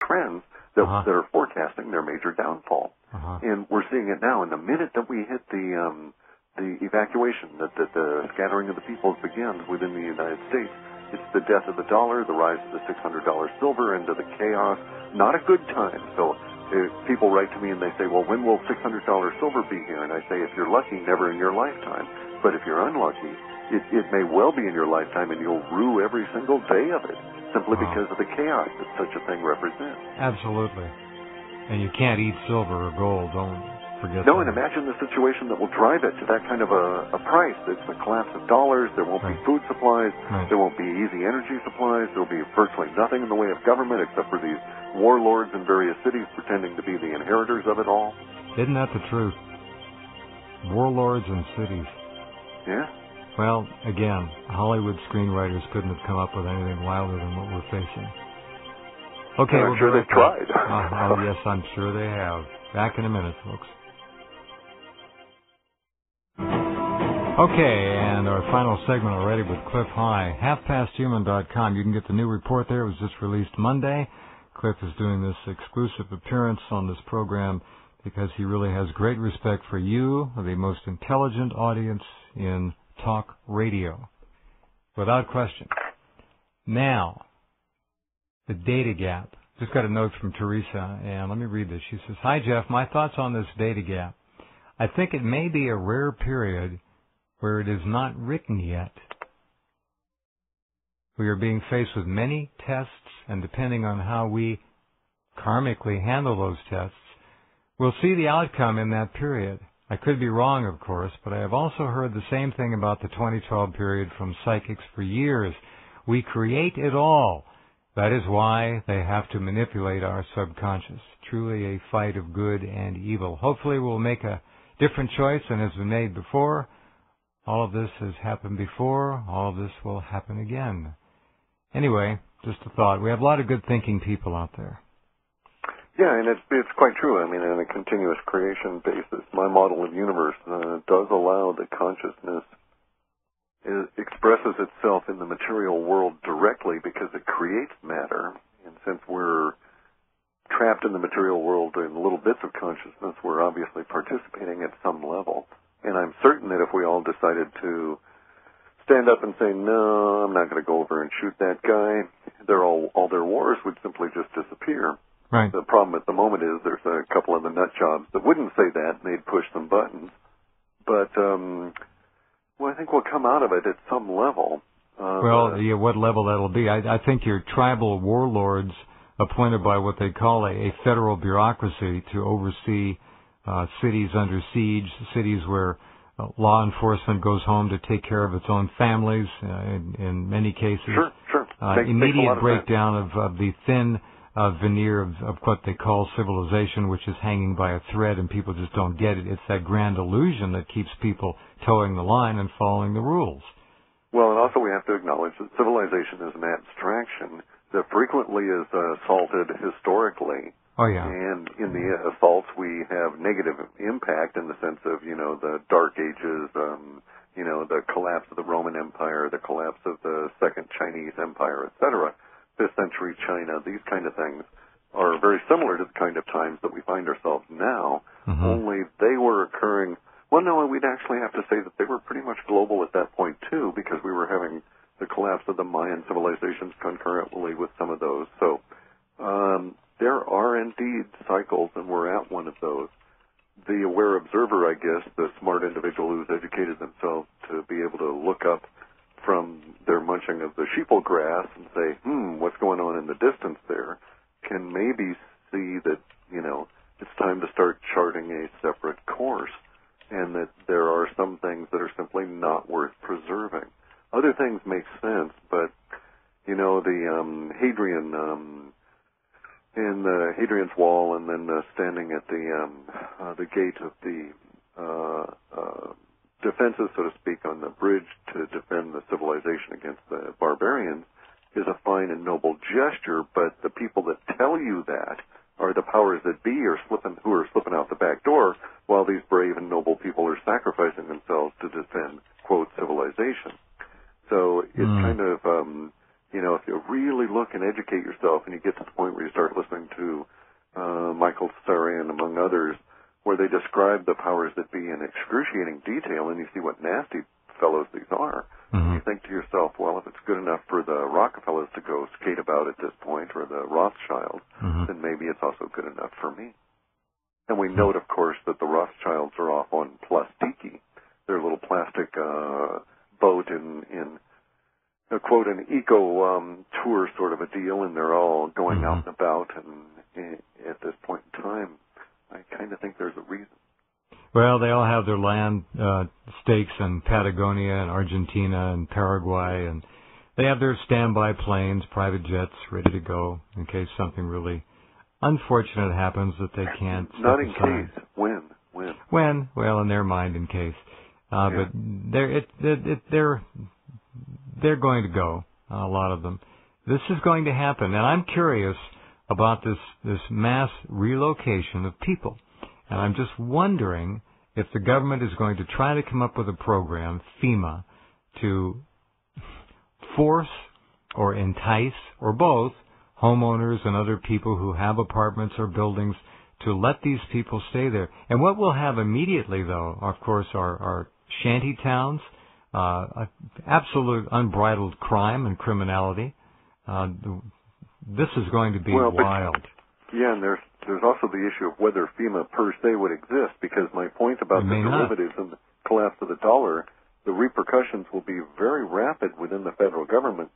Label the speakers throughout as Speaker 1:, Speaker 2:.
Speaker 1: trends that are forecasting their major downfall. And we're seeing it now. And the minute that we hit the evacuation, that the scattering of the peoples begins within the United States, it's the death of the dollar, the rise of the $600 silver, into the chaos. Not a good time. So people write to me and they say, well, when will $600 silver be here? And I say, if you're lucky, never in your lifetime. But if you're unlucky, it may well be in your lifetime, and you'll rue every single day of it, simply because of the chaos that such a thing represents.
Speaker 2: Absolutely. And you can't eat silver or gold, don't forget
Speaker 1: No,
Speaker 2: that.
Speaker 1: and imagine the situation that will drive it to that kind of a price. It's the collapse of dollars. There won't be food supplies. There won't be easy energy supplies. There will be virtually nothing in the way of government except for these warlords in various cities pretending to be the inheritors of it all.
Speaker 2: Isn't that the truth? Warlords in cities.
Speaker 1: Yeah.
Speaker 2: Well, again, Hollywood screenwriters couldn't have come up with anything wilder than what we're facing. Okay,
Speaker 1: I'm sure they've tried.
Speaker 2: Oh, yes, I'm sure they have. Back in a minute, folks. Okay, and our final segment already with Clif High, halfpasthuman.com. You can get the new report there. It was just released Monday. Clif is doing this exclusive appearance on this program because he really has great respect for you, the most intelligent audience in talk radio, without question. Now, the data gap. Just got a note from Teresa, and let me read this. She says, "Hi, Jeff. My thoughts on this data gap. I think it may be a rare period where it is not written yet. We are being faced with many tests, and depending on how we karmically handle those tests, we'll see the outcome in that period. I could be wrong, of course, but I have also heard the same thing about the 2012 period from psychics for years. We create it all. That is why they have to manipulate our subconscious. Truly a fight of good and evil. Hopefully we'll make a different choice than has been made before. All of this has happened before. All of this will happen again." Anyway, just a thought. We have a lot of good thinking people out there.
Speaker 1: Yeah, and it's quite true. I mean, on a continuous creation basis, my model of universe does allow that consciousness expresses itself in the material world directly because it creates matter. And since we're trapped in the material world in little bits of consciousness, we're obviously participating at some level. And I'm certain that if we all decided to stand up and say, no, I'm not going to go over and shoot that guy, all their wars would simply just disappear.
Speaker 2: Right.
Speaker 1: The problem at the moment is there's a couple of the nut jobs that wouldn't say that, and they'd push some buttons. But, I think we'll come out of it at some level.
Speaker 2: What level that'll be. I think your tribal warlords appointed by what they call a federal bureaucracy to oversee cities under siege, cities where law enforcement goes home to take care of its own families in many cases.
Speaker 1: Sure.
Speaker 2: Immediate breakdown of the thin veneer of what they call civilization, which is hanging by a thread and people just don't get it. It's that grand illusion that keeps people towing the line and following the rules.
Speaker 1: Well, and also we have to acknowledge that civilization is an abstraction that frequently is assaulted historically.
Speaker 2: Oh, yeah.
Speaker 1: And in the assaults, we have negative impact in the sense of, the Dark Ages, the collapse of the Roman Empire, the collapse of the Second Chinese Empire, etc., 5th century China. These kind of things are very similar to the kind of times that we find ourselves now, only they were occurring. Well, no, we'd actually have to say that they were pretty much global at that point, too, because we were having the collapse of the Mayan civilizations concurrently with some of those. So there are indeed cycles, and we're at one of those. The aware observer, I guess, the smart individual who's educated themselves to be able to look up from their munching of the sheeple grass and say, what's going on in the distance there, can maybe see that, it's time to start charting a separate course, and that there are some things that are simply not worth preserving. Other things make sense, but, the Hadrian, in the Hadrian's Wall, and then standing at the gate of the defenses, so to speak, on the bridge to defend the civilization against the barbarians is a fine and noble gesture, but the people that tell you that are the powers that be who are slipping out the back door while these brave and noble people are sacrificing themselves to defend, quote, civilization. So it's kind of, if you really look and educate yourself and you get to the point where you start listening describe the powers that be in excruciating detail, and you see what nasty fellows these are.
Speaker 2: Mm-hmm.
Speaker 1: You think to yourself, well, if it's good enough for the Rockefellers to go skate about at this point, or the Rothschilds,
Speaker 2: Mm-hmm.
Speaker 1: then maybe it's also good enough for me. And we note, of course, that the Rothschilds are off on Plastiki, their little plastic boat in quote, an eco tour sort of a deal, and they're all going
Speaker 2: Mm-hmm.
Speaker 1: out and about, and at this point in time, I kind of think there's a reason.
Speaker 2: Well, they all have their land stakes in Patagonia and Argentina and Paraguay, and they have their standby planes, private jets, ready to go in case something really unfortunate happens that they can't step
Speaker 1: Not in
Speaker 2: aside.
Speaker 1: case. When?
Speaker 2: When? Well, in their mind, in case.
Speaker 1: Yeah.
Speaker 2: But they're going to go, a lot of them. This is going to happen, and I'm curious about this mass relocation of people. And I'm just wondering if the government is going to try to come up with a program, FEMA, to force or entice, or both, homeowners and other people who have apartments or buildings to let these people stay there. And what we'll have immediately, though, of course, are shanty towns, absolute unbridled crime and criminality. This is going to be wild.
Speaker 1: Yeah, and there's also the issue of whether FEMA per se would exist, because my point about the derivatives and the collapse of the dollar, the repercussions will be very rapid within the federal government,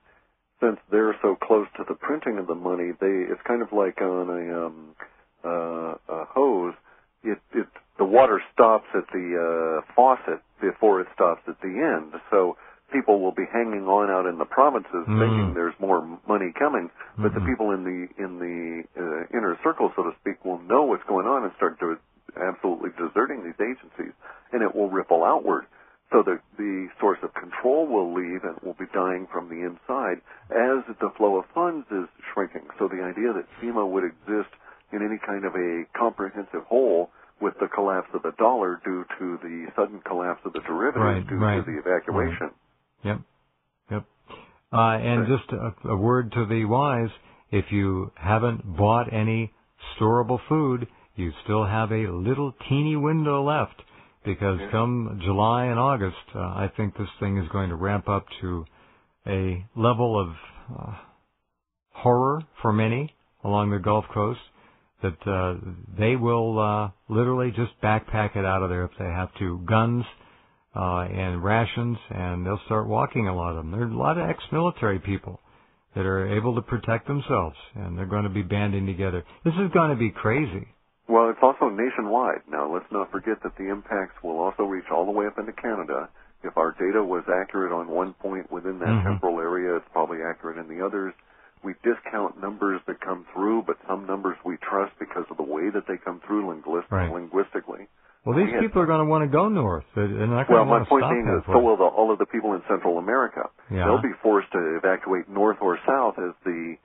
Speaker 1: since they're so close to the printing of the money. It's kind of like on a hose. The water stops at the faucet before it stops at the end. So people will be hanging on out in the provinces thinking there's more money coming, but the people in the inner circle, so to speak, will know what's going on and start absolutely deserting these agencies, and it will ripple outward. So the source of control will leave and will be dying from the inside as the flow of funds is shrinking. So the idea that FEMA would exist in any kind of a comprehensive whole with the collapse of the dollar due to the sudden collapse of the derivatives due to the evacuation.
Speaker 2: Yep. And just a word to the wise, if you haven't bought any storable food, you still have a little teeny window left, because come July and August, I think this thing is going to ramp up to a level of horror for many along the Gulf Coast, that they will literally just backpack it out of there if they have to. Guns and rations, and they'll start walking, a lot of them. There are a lot of ex-military people that are able to protect themselves, and they're going to be banding together. This is going to be crazy.
Speaker 1: Well, it's also nationwide. Now, let's not forget that the impacts will also reach all the way up into Canada. If our data was accurate on one point within that temporal area, it's probably accurate in the others. We discount numbers that come through, but some numbers we trust because of the way that they come through linguistically.
Speaker 2: Well, these people are going to want to go north. They're not going to want to stop.
Speaker 1: Well, my point being is so will all of the people in Central America.
Speaker 2: Yeah.
Speaker 1: They'll be forced to evacuate north or south as the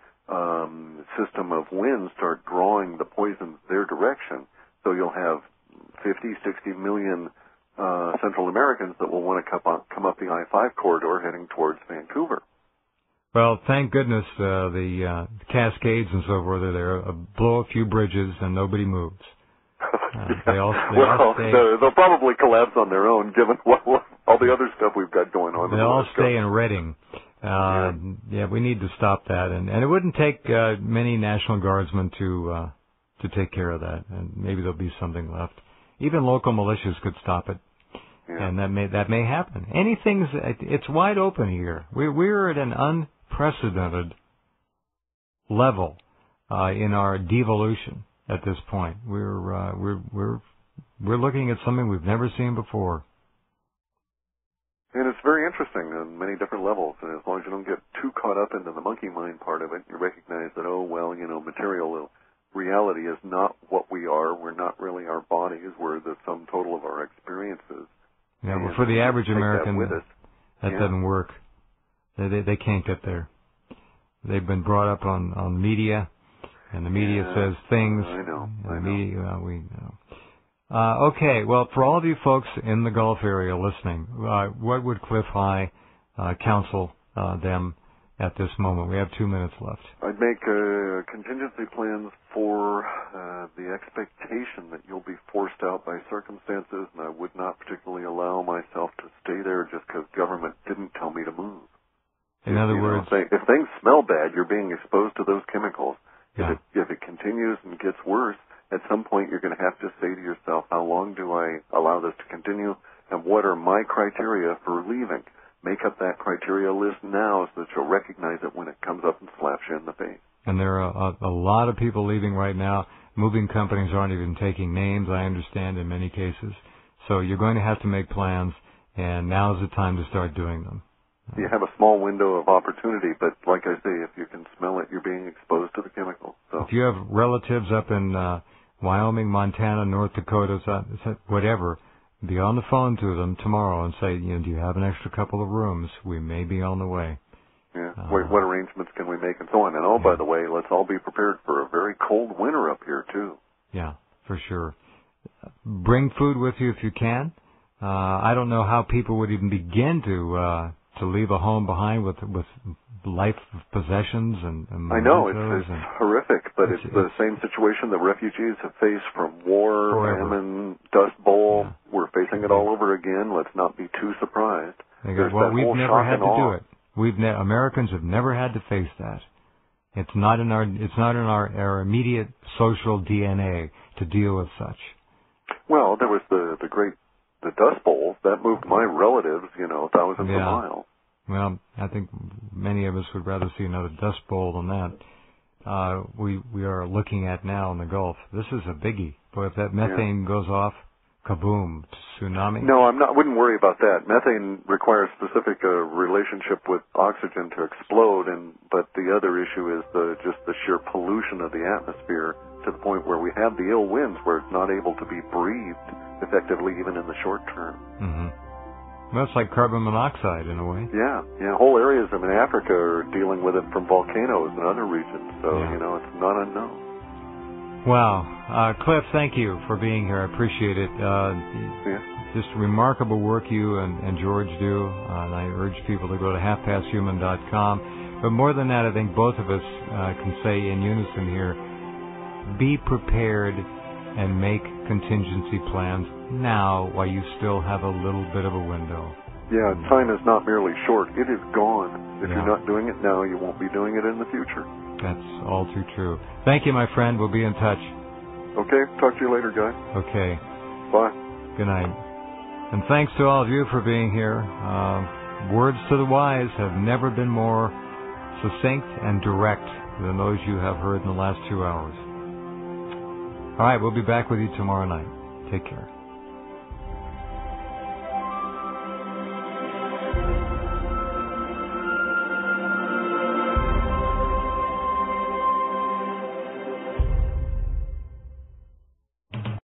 Speaker 1: system of winds start drawing the poisons their direction. So you'll have 50, 60 million Central Americans that will want to come up the I-5 corridor heading towards Vancouver.
Speaker 2: Well, thank goodness the Cascades and so forth are there. Blow a few bridges and nobody moves. They'll
Speaker 1: probably collapse on their own, given all the other stuff we've got going on.
Speaker 2: They'll all stay in Redding. We need to stop that, and it wouldn't take many National Guardsmen to take care of that, and maybe there'll be something left. Even local militias could stop it, and that may happen. It's wide open here. We're at an unprecedented level in our devolution. At this point, we're looking at something we've never seen before.
Speaker 1: And it's very interesting on many different levels. And as long as you don't get too caught up into the monkey mind part of it, you recognize that material reality is not what we are. We're not really our bodies. We're the sum total of our experiences.
Speaker 2: Yeah, well, for the average American, that doesn't work. They can't get there. They've been brought up on media. And the media says things.
Speaker 1: I know.
Speaker 2: Media, we know. Okay, well, for all of you folks in the Gulf area listening, what would Clif High counsel them at this moment? We have 2 minutes left.
Speaker 1: I'd make contingency plans for the expectation that you'll be forced out by circumstances, and I would not particularly allow myself to stay there just because government didn't tell me to move.
Speaker 2: In other words,
Speaker 1: if things smell bad, you're being exposed to those chemicals.
Speaker 2: Yeah.
Speaker 1: If it continues and gets worse, at some point you're going to have to say to yourself, how long do I allow this to continue, and what are my criteria for leaving? Make up that criteria list now so that you'll recognize it when it comes up and slaps you in the face.
Speaker 2: And there are a lot of people leaving right now. Moving companies aren't even taking names, I understand, in many cases. So you're going to have to make plans, and now is the time to start doing them.
Speaker 1: You have a small window of opportunity, but like I say, if you can smell it, you're being exposed to the chemicals. So.
Speaker 2: If you have relatives up in Wyoming, Montana, North Dakota, whatever, be on the phone to them tomorrow and say, do you have an extra couple of rooms? We may be on the way.
Speaker 1: Yeah. What arrangements can we make and so on? And by the way, let's all be prepared for a very cold winter up here, too.
Speaker 2: Yeah, for sure. Bring food with you if you can. I don't know how people would even begin to leave a home behind with life possessions and
Speaker 1: I know, it's horrific, but it's the same situation that refugees have faced from war, famine, Dust Bowl. Yeah. We're facing it all over again. Let's not be too surprised.
Speaker 2: Well, we've never had to do it. Americans have never had to face that. It's not in our immediate social DNA to deal with such.
Speaker 1: Well, there was the Dust Bowl that moved my relatives, thousands of miles.
Speaker 2: Well, I think many of us would rather see another Dust Bowl than that. We are looking at now in the Gulf. This is a biggie. Boy, if that methane goes off, kaboom, tsunami.
Speaker 1: No, wouldn't worry about that. Methane requires specific relationship with oxygen to explode, but the other issue is just the sheer pollution of the atmosphere to the point where we have the ill winds where it's not able to be breathed effectively even in the short term.
Speaker 2: Mm-hmm. Well, it's like carbon monoxide in a way.
Speaker 1: Yeah. Whole areas of Africa are dealing with it from volcanoes and other regions, so, it's not unknown.
Speaker 2: Wow. Clif, thank you for being here. I appreciate it. Just remarkable work you and George do, and I urge people to go to halfpasthuman.com. But more than that, I think both of us can say in unison here, be prepared and make contingency plans now while you still have a little bit of a window.
Speaker 1: Yeah, time is not merely short. It is gone. If you're not doing it now, you won't be doing it in the future.
Speaker 2: That's all too true. Thank you, my friend. We'll be in touch.
Speaker 1: Okay. Talk to you later, guys.
Speaker 2: Okay.
Speaker 1: Bye.
Speaker 2: Good night. And thanks to all of you for being here. Words to the wise have never been more succinct and direct than those you have heard in the last 2 hours. All right, we'll be back with you tomorrow night. Take care.